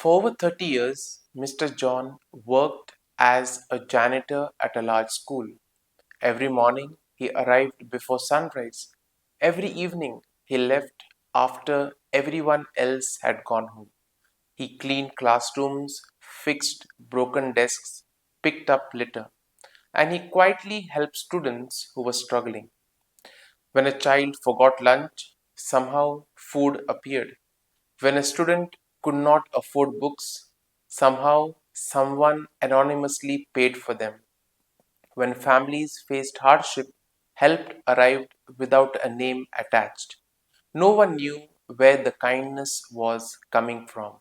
For over 30 years, Mr. John worked as a janitor at a large school. Every morning he arrived before sunrise. Every evening he left after everyone else had gone home. He cleaned classrooms, fixed broken desks, picked up litter, and he quietly helped students who were struggling. When a child forgot lunch, somehow food appeared. When a student could not afford books, somehow someone anonymously paid for them. When families faced hardship, help arrived without a name attached. No one knew where the kindness was coming from.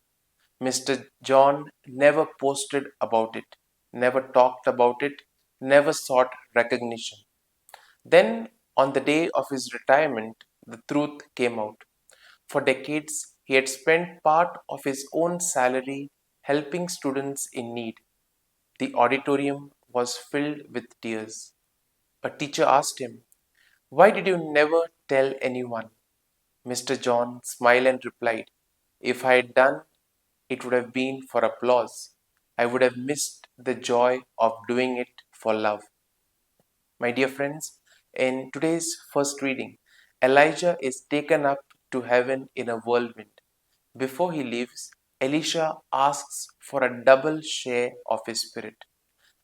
Mr. John never posted about it, never talked about it, never sought recognition. Then, on the day of his retirement, the truth came out. For decades, he had spent part of his own salary helping students in need. The auditorium was filled with tears. A teacher asked him, "Why did you never tell anyone?" Mr. John smiled and replied, "If I had done, it would have been for applause. I would have missed the joy of doing it for love." My dear friends, in today's first reading, Elijah is taken up to heaven in a whirlwind. Before he leaves, Elisha asks for a double share of his spirit.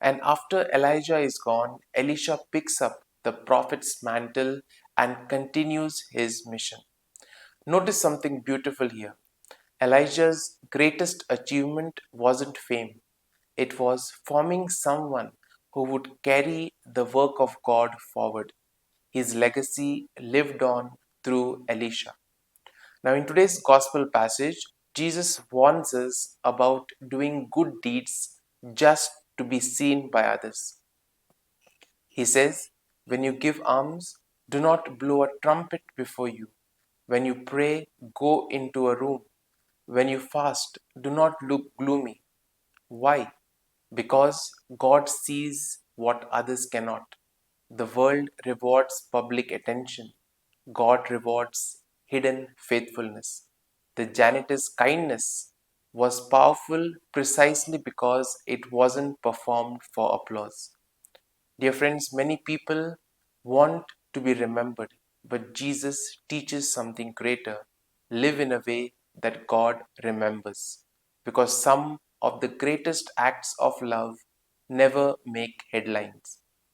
And after Elijah is gone, Elisha picks up the prophet's mantle and continues his mission. Notice something beautiful here. Elijah's greatest achievement wasn't fame, it was forming someone who would carry the work of God forward. His legacy lived on through Elisha. Now, in today's gospel passage, Jesus warns us about doing good deeds just to be seen by others. He says, "When you give alms, do not blow a trumpet before you. When you pray, go into a room. When you fast, do not look gloomy." Why? Because God sees what others cannot. The world rewards public attention. God rewards hidden faithfulness. The janitor's kindness was powerful precisely because it wasn't performed for applause. Dear friends, many people want to be remembered, but Jesus teaches something greater. Live in a way that God remembers. Because some of the greatest acts of love never make headlines.